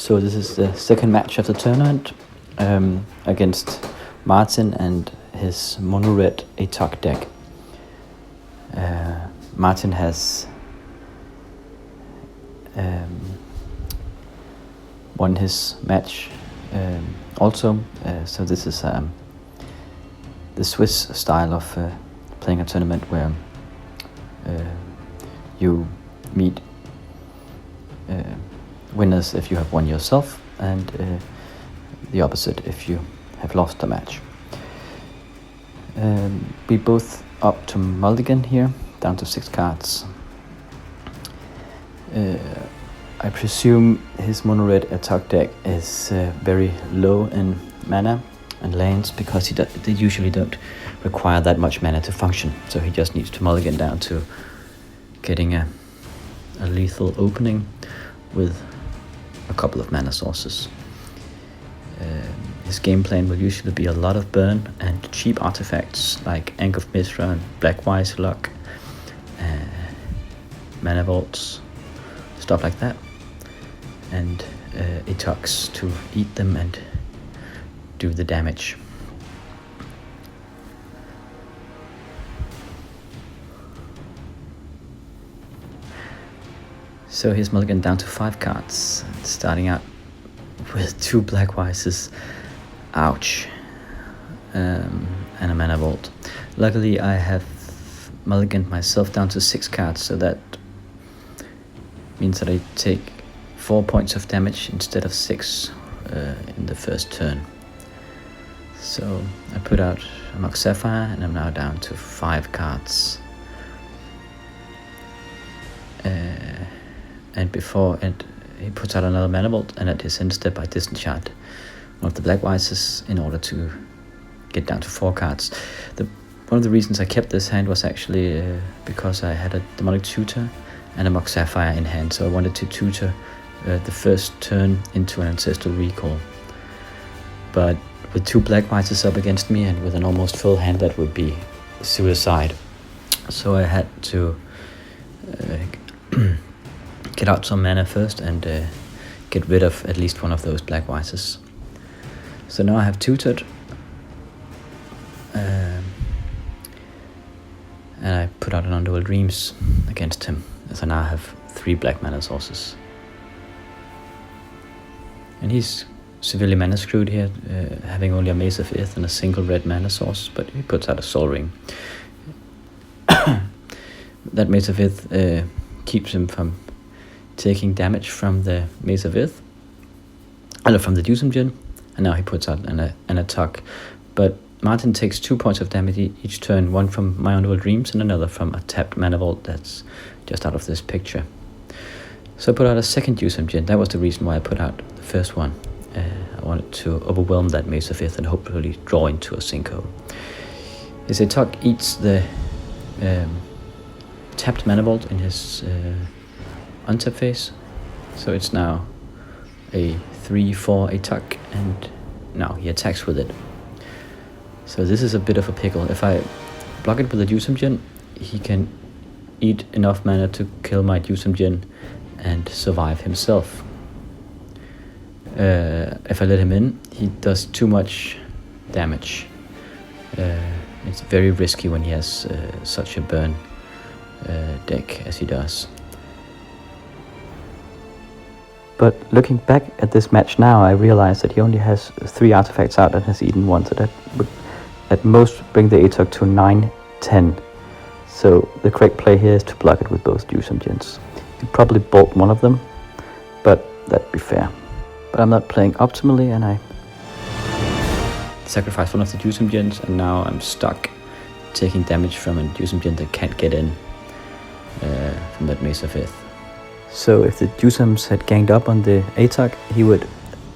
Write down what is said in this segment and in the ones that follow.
So this is the second match of the tournament against Martin and his mono red Atog deck. Martin has won his match also. So this is the Swiss style of playing a tournament where you meet winners if you have won yourself, and the opposite if you have lost the match. We both up to mulligan here, down to 6 cards. I presume his mono red Atog deck is very low in mana and lands, because they usually don't require that much mana to function, so he just needs to mulligan down to getting a lethal opening with a couple of mana sources. His game plan will usually be a lot of burn and cheap artifacts like Ank of Mithra and Black Wise Luck, mana vaults, stuff like that, and Atogs to eat them and do the damage. So here's mulligan down to 5 cards, starting out with 2 Black Wises, ouch, and a mana vault. Luckily I have mulliganed myself down to 6 cards, so that means that I take 4 points of damage instead of 6 in the first turn. So I put out a Mox Sapphire and I'm now down to 5 cards. And before he puts out another mana vault, and at his end step I disenchant one of the Black Wises in order to get down to 4 cards. One of the reasons I kept this hand was actually because I had a Demonic Tutor and a Mox Sapphire in hand, so I wanted to tutor the first turn into an Ancestral Recall. But with 2 Black Wises up against me and with an almost full hand, that would be suicide. So I had to get out some mana first and get rid of at least one of those Black Wises. So now I have tutored, and I put out an Underworld Dreams against him, as I now have 3 black mana sources. And he's severely mana screwed here, having only a Mace of Ith and a single red mana source, but he puts out a Soul Ring. That Mace of Ith keeps him from taking damage from the Mace of Ith, from the Dusamjin, and now he puts out an Atog. But Martin takes 2 points of damage each turn, one from my Underworld Dreams and another from a tapped mana vault that's just out of this picture. So I put out a second Dusamjin. That was the reason why I put out the first one. I wanted to overwhelm that Mace of Ith and hopefully draw into a sinkhole. His Atog eats the tapped mana vault in his untap phase, so it's now a 3/4 Atog, and now he attacks with it. So this is a bit of a pickle. If I block it with a Dusamjin, he can eat enough mana to kill my Dusamjin and survive himself. If I let him in, he does too much damage. It's very risky when he has such a burn deck as he does. But looking back at this match now, I realize that he only has 3 artifacts out and has eaten 1, so that would at most bring the Atog to 9/10. So the correct play here is to block it with both Dusamjins. You could probably bolt one of them, but that'd be fair. But I'm not playing optimally, and I sacrifice one of the Dusamjins, and now I'm stuck taking damage from a Dusamjin that can't get in from that Mace of Ith. So if the Dusams had ganged up on the Atog, he would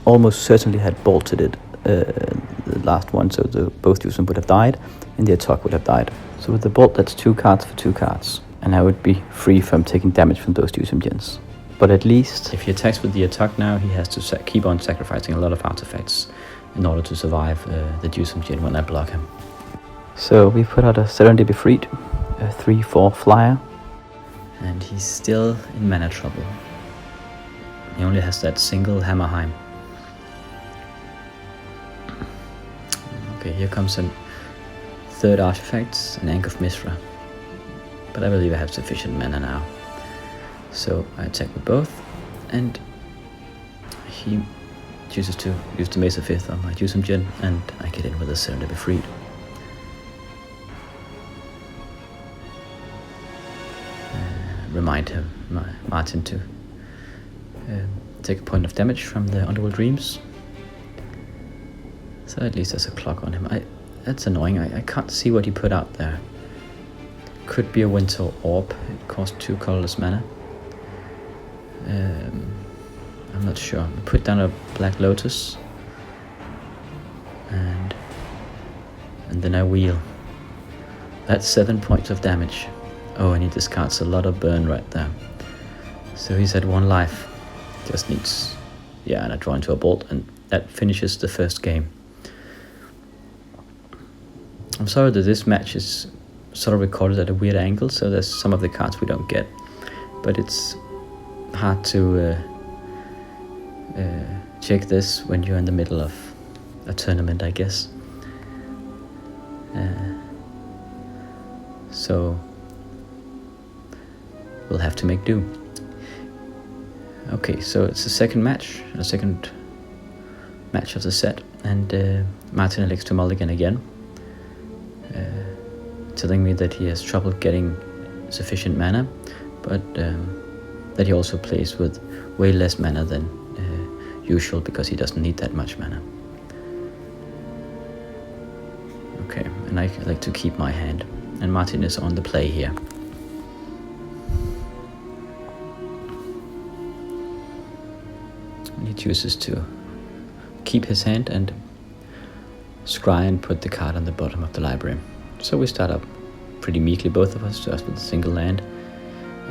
almost certainly have bolted it, the last one, so both Dusam would have died, and the Atog would have died. So with the bolt, that's 2 cards for 2 cards, and I would be free from taking damage from those Dusamjins. But at least, if he attacks with the Atog now, he has to keep on sacrificing a lot of artifacts in order to survive the Dusamjin when I block him. So we put out a Serendipity Freed, a 3/4 flyer. And he's still in mana trouble. He only has that single Hammerheim. Okay, here comes a third artifact, an Ankh of Mithra. But I believe I have sufficient mana now. So I attack with both, and he chooses to use the Mace of Ith on my Jusumjin, and I get in with a Surrender Be Freed. Remind him, Martin, to take a point of damage from the Underworld Dreams. So at least there's a clock on him. That's annoying. I can't see what he put out there. Could be a Winter Orb. It costs 2 colorless mana. I'm not sure. Put down a Black Lotus, and then I wheel. That's 7 points of damage. Oh, and he discards a lot of burn right there. So he's at 1 life. Just needs, yeah, and I draw into a bolt, and that finishes the first game. I'm sorry that this match is sort of recorded at a weird angle, so there's some of the cards we don't get, but it's hard to check this when you're in the middle of a tournament, I guess. So we'll have to make do. Okay, so it's the second match of the set, and Martin elects to mulligan again, telling me that he has trouble getting sufficient mana, but that he also plays with way less mana than usual because he doesn't need that much mana. Okay, and I like to keep my hand, and Martin is on the play here. And he chooses to keep his hand and scry and put the card on the bottom of the library. So we start up pretty meekly, both of us, just with a single land,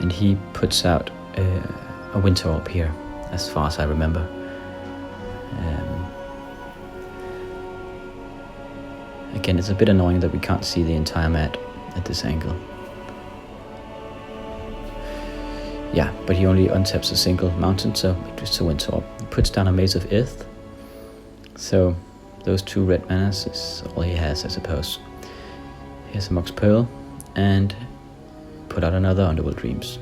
and he puts out a Winter Orb here, as far as I remember. Again, it's a bit annoying that we can't see the entire mat at this angle. Yeah, but he only untaps a single mountain, so it's a Winter Orb. He puts down a Mace of Ith, so those 2 red manas is all he has, I suppose. Here's a Mox Pearl, and put out another Underworld Dreams,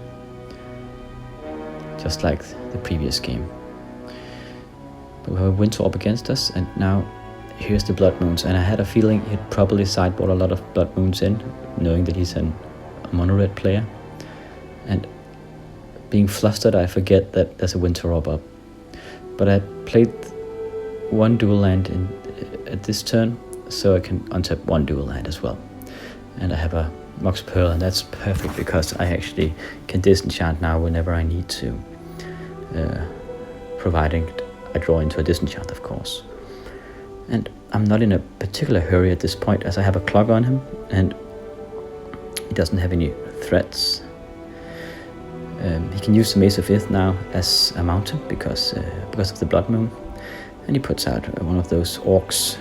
just like the previous game. But we have a Winter Orb against us, and now here's the Blood Moons, and I had a feeling he'd probably sideboard a lot of Blood Moons in, knowing that he's a mono-red player. And being flustered, I forget that there's a Winter Orb up. But I played 1 dual land at this turn, so I can untap 1 dual land as well. And I have a Mox Pearl, and that's perfect because I actually can disenchant now whenever I need to, providing I draw into a disenchant, of course. And I'm not in a particular hurry at this point, as I have a clock on him, and he doesn't have any threats. He can use the Mace of Ith now as a mountain because of the Blood Moon, and he puts out one of those orcs.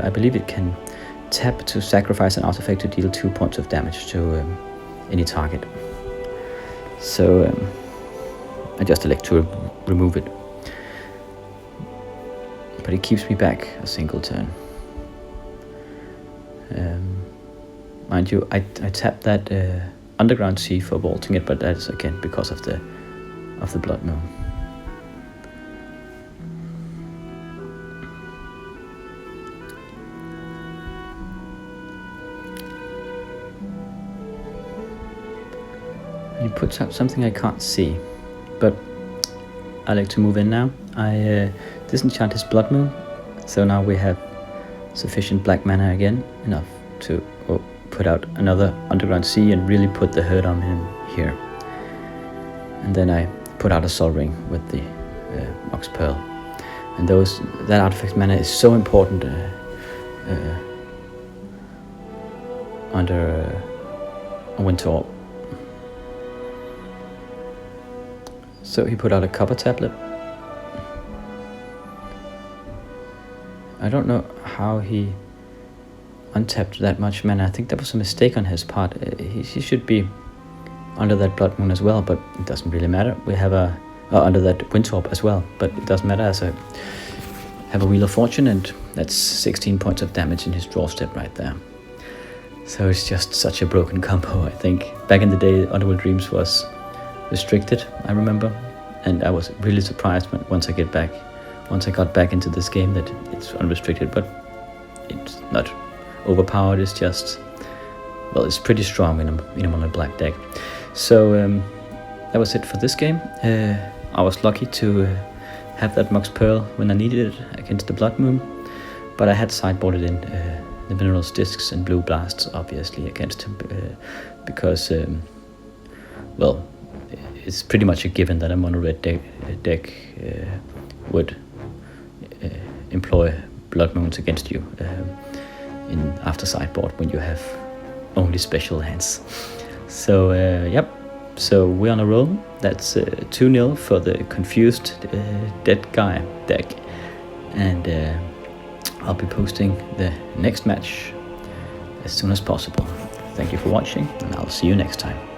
I believe it can tap to sacrifice an artifact to deal 2 points of damage to any target. So I just elect to remove it. But it keeps me back a single turn. Mind you, I tapped that Underground Sea for vaulting it, but that is again because of the Blood Moon. He puts out something I can't see, but I like to move in now. I disenchant his Blood Moon, so now we have sufficient black mana again, enough to put out another Underground Sea and really put the hurt on him here. And then I put out a Sol Ring with the Mox Pearl. And that artifact mana is so important under a Winter Orb. So he put out a Copper Tablet. I don't know how he untapped that much mana. I think that was a mistake on his part. He should be under that Blood Moon as well, but it doesn't really matter. We have a under that Windtorp as well, but it doesn't matter as I have a Wheel of Fortune, and that's 16 points of damage in his draw step right there. So it's just such a broken combo, I think. Back in the day, Underworld Dreams was restricted, I remember, and I was really surprised once I got back into this game that it's unrestricted, but it's not overpowered. It's just, well, it's pretty strong in a mono black deck. So that was it for this game. I was lucky to have that Mox Pearl when I needed it against the Blood Moon, but I had sideboarded in the Minerals Discs and Blue Blasts, obviously, against him, because, well, it's pretty much a given that a mono-red deck would employ Blood Moons against you after sideboard when you have only special hands. So, yep. So we're on a roll. That's 2-0 for the confused deadguy deck. And I'll be posting the next match as soon as possible. Thank you for watching, and I'll see you next time.